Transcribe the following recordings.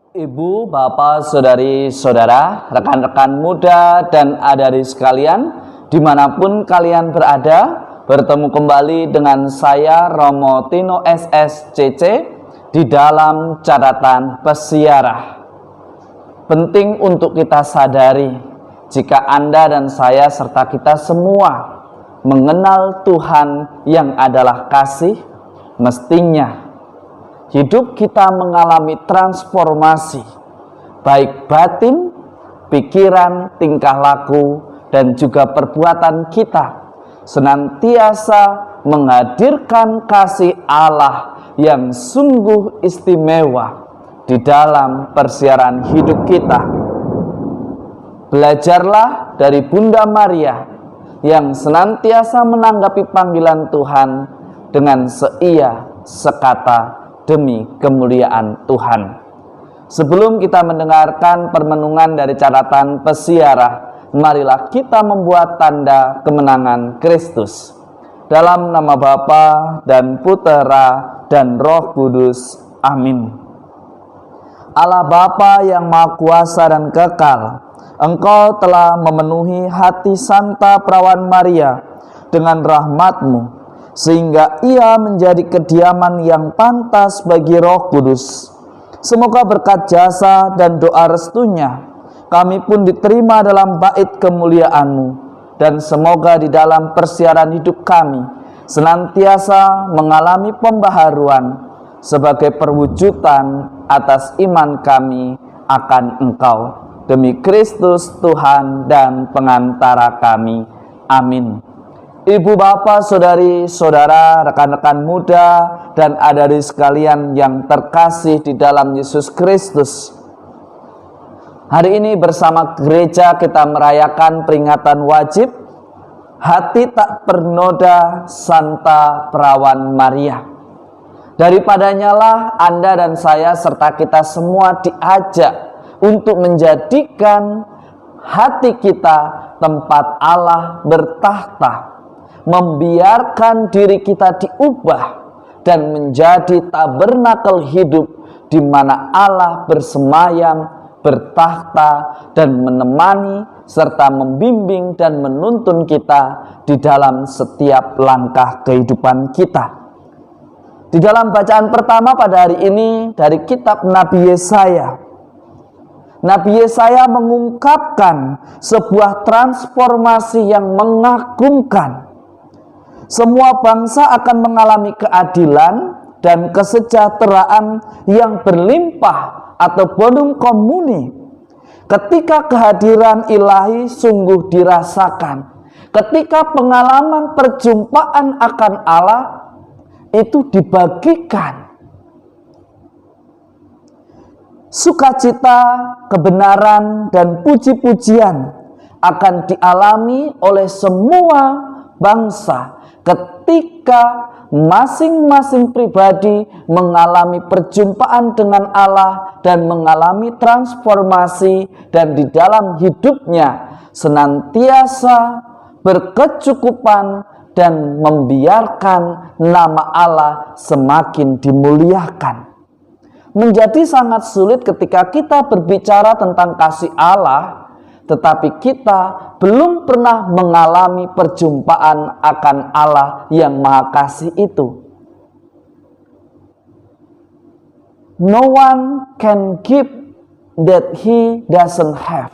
Ibu, bapak, saudari, saudara, rekan-rekan muda dan adik sekalian, dimanapun kalian berada, bertemu kembali dengan saya Romo Tino SSCC di dalam catatan pesiarah. Penting untuk kita sadari, jika Anda dan saya serta kita semua mengenal Tuhan yang adalah kasih, mestinya hidup kita mengalami transformasi, baik batin, pikiran, tingkah laku, dan juga perbuatan kita senantiasa menghadirkan kasih Allah yang sungguh istimewa di dalam persiaran hidup kita. Belajarlah dari Bunda Maria yang senantiasa menanggapi panggilan Tuhan dengan seia, sekata, demi kemuliaan Tuhan. Sebelum kita mendengarkan permenungan dari catatan pesiarah, marilah kita membuat tanda kemenangan Kristus. Dalam nama Bapa dan Putera dan Roh Kudus. Amin. Allah Bapa yang Maha Kuasa dan Kekal, Engkau telah memenuhi hati Santa Perawan Maria dengan rahmat-Mu, sehingga ia menjadi kediaman yang pantas bagi Roh Kudus. Semoga berkat jasa dan doa restunya, kami pun diterima dalam bait kemuliaan-Mu, dan semoga di dalam persiaran hidup kami senantiasa mengalami pembaharuan sebagai perwujudan atas iman kami akan Engkau. Demi Kristus Tuhan dan pengantara kami. Amin. Ibu, bapak, saudari, saudara, rekan-rekan muda, dan adik sekalian yang terkasih di dalam Yesus Kristus. Hari ini bersama gereja kita merayakan peringatan wajib Hati Tak Bernoda Santa Perawan Maria. Daripadanya lah Anda dan saya serta kita semua diajak untuk menjadikan hati kita tempat Allah bertahta, membiarkan diri kita diubah dan menjadi tabernakel hidup di mana Allah bersemayam, bertahta, dan menemani serta membimbing dan menuntun kita di dalam setiap langkah kehidupan kita. Di dalam bacaan pertama pada hari ini dari kitab Nabi Yesaya, Nabi Yesaya mengungkapkan sebuah transformasi yang mengagumkan. Semua bangsa akan mengalami keadilan dan kesejahteraan yang berlimpah atau bonum comuni ketika kehadiran ilahi sungguh dirasakan. Ketika pengalaman perjumpaan akan Allah itu dibagikan. Sukacita, kebenaran, dan puji-pujian akan dialami oleh semua bangsa ketika masing-masing pribadi mengalami perjumpaan dengan Allah dan mengalami transformasi, dan di dalam hidupnya senantiasa berkecukupan dan membiarkan nama Allah semakin dimuliakan. Menjadi sangat sulit ketika kita berbicara tentang kasih Allah, tetapi kita belum pernah mengalami perjumpaan akan Allah yang Maha Kasih itu. No one can give that he doesn't have.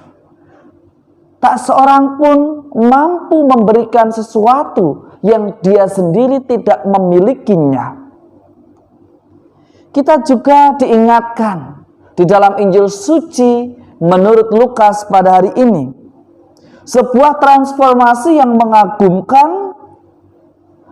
Tak seorang pun mampu memberikan sesuatu yang dia sendiri tidak memilikinya. Kita juga diingatkan di dalam Injil suci menurut Lukas pada hari ini, sebuah transformasi yang mengagumkan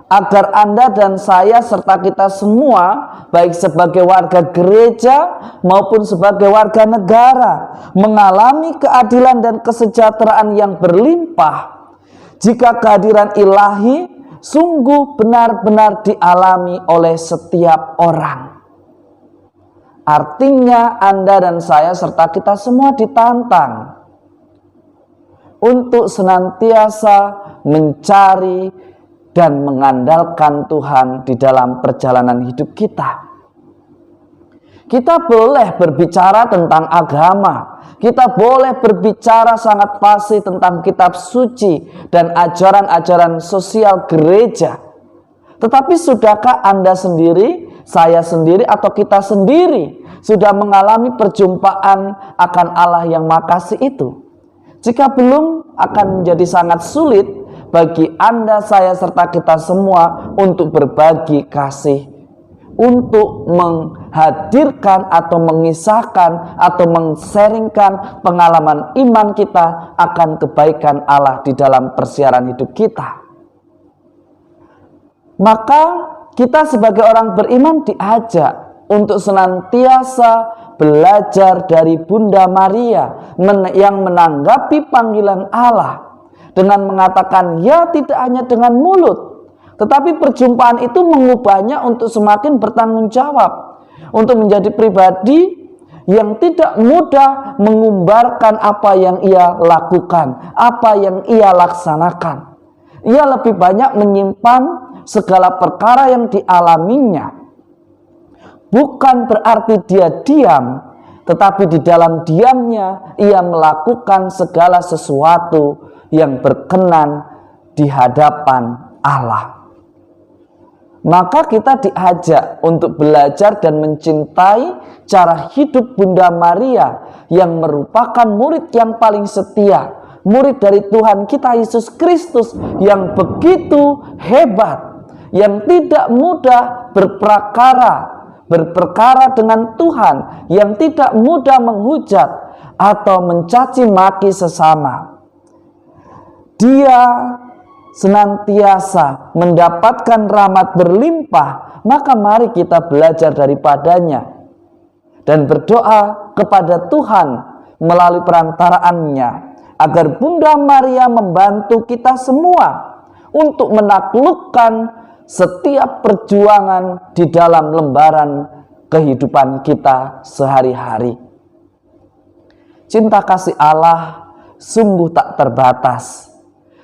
agar Anda dan saya serta kita semua, baik sebagai warga gereja maupun sebagai warga negara, mengalami keadilan dan kesejahteraan yang berlimpah jika kehadiran ilahi sungguh benar-benar dialami oleh setiap orang. Artinya Anda dan saya serta kita semua ditantang untuk senantiasa mencari dan mengandalkan Tuhan di dalam perjalanan hidup kita. Kita boleh berbicara tentang agama, kita boleh berbicara sangat fasih tentang kitab suci dan ajaran-ajaran sosial gereja. Tetapi sudahkah Anda sendiri, saya sendiri, atau kita sendiri sudah mengalami perjumpaan akan Allah yang Maha Kasih itu? Jika belum, akan menjadi sangat sulit bagi Anda, saya, serta kita semua untuk berbagi kasih, untuk menghadirkan atau mengisahkan atau meng-sharingkan pengalaman iman kita akan kebaikan Allah di dalam persiaran hidup kita. Maka kita sebagai orang beriman diajak untuk senantiasa belajar dari Bunda Maria yang menanggapi panggilan Allah dengan mengatakan ya tidak hanya dengan mulut, tetapi perjumpaan itu mengubahnya untuk semakin bertanggung jawab, untuk menjadi pribadi yang tidak mudah mengumbarkan apa yang ia lakukan, apa yang ia laksanakan. Ia lebih banyak menyimpan segala perkara yang dialaminya. Bukan berarti dia diam, tetapi di dalam diamnya ia melakukan segala sesuatu yang berkenan di hadapan Allah. Maka kita diajak untuk belajar dan mencintai cara hidup Bunda Maria yang merupakan murid yang paling setia, murid dari Tuhan kita Yesus Kristus yang begitu hebat, yang tidak mudah berperkara dengan Tuhan, yang tidak mudah menghujat atau mencaci maki sesama. Dia senantiasa mendapatkan rahmat berlimpah, maka mari kita belajar daripadanya dan berdoa kepada Tuhan melalui perantaraannya agar Bunda Maria membantu kita semua untuk menaklukkan setiap perjuangan di dalam lembaran kehidupan kita sehari-hari. Cinta kasih Allah sungguh tak terbatas.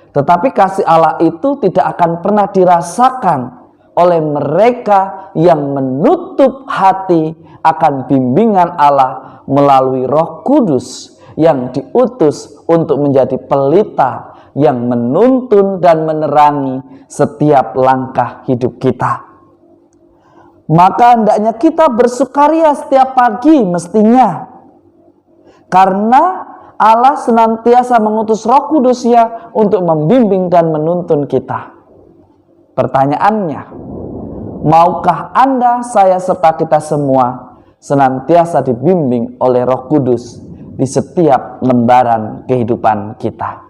Tetapi kasih Allah itu tidak akan pernah dirasakan oleh mereka yang menutup hati akan bimbingan Allah melalui Roh Kudus yang diutus untuk menjadi pelita yang menuntun dan menerangi setiap langkah hidup kita. Maka hendaknya kita bersukaria setiap pagi mestinya, karena Allah senantiasa mengutus Roh Kudus-Nya untuk membimbing dan menuntun kita. Pertanyaannya, maukah Anda, saya, serta kita semua senantiasa dibimbing oleh Roh Kudus di setiap lembaran kehidupan kita?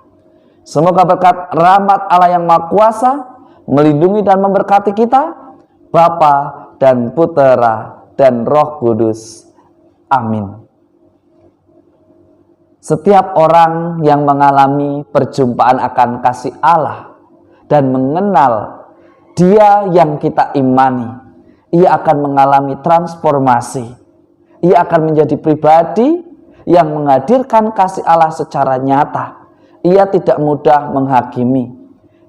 Semoga berkat rahmat Allah yang Maha Kuasa melindungi dan memberkati kita, Bapa dan Putera dan Roh Kudus. Amin. Setiap orang yang mengalami perjumpaan akan kasih Allah dan mengenal Dia yang kita imani, ia akan mengalami transformasi. Ia akan menjadi pribadi yang menghadirkan kasih Allah secara nyata. Ia tidak mudah menghakimi,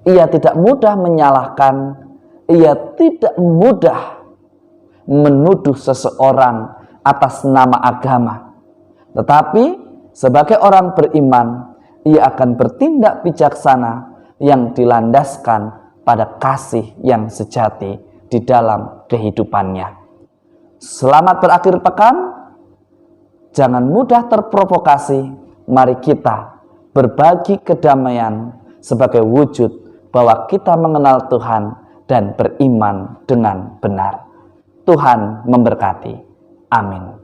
ia tidak mudah menyalahkan, ia tidak mudah menuduh seseorang atas nama agama. Tetapi sebagai orang beriman, ia akan bertindak bijaksana yang dilandaskan pada kasih yang sejati di dalam kehidupannya. Selamat berakhir pekan. Jangan mudah terprovokasi. Mari kita berbagi kedamaian sebagai wujud bahwa kita mengenal Tuhan dan beriman dengan benar. Tuhan memberkati. Amin.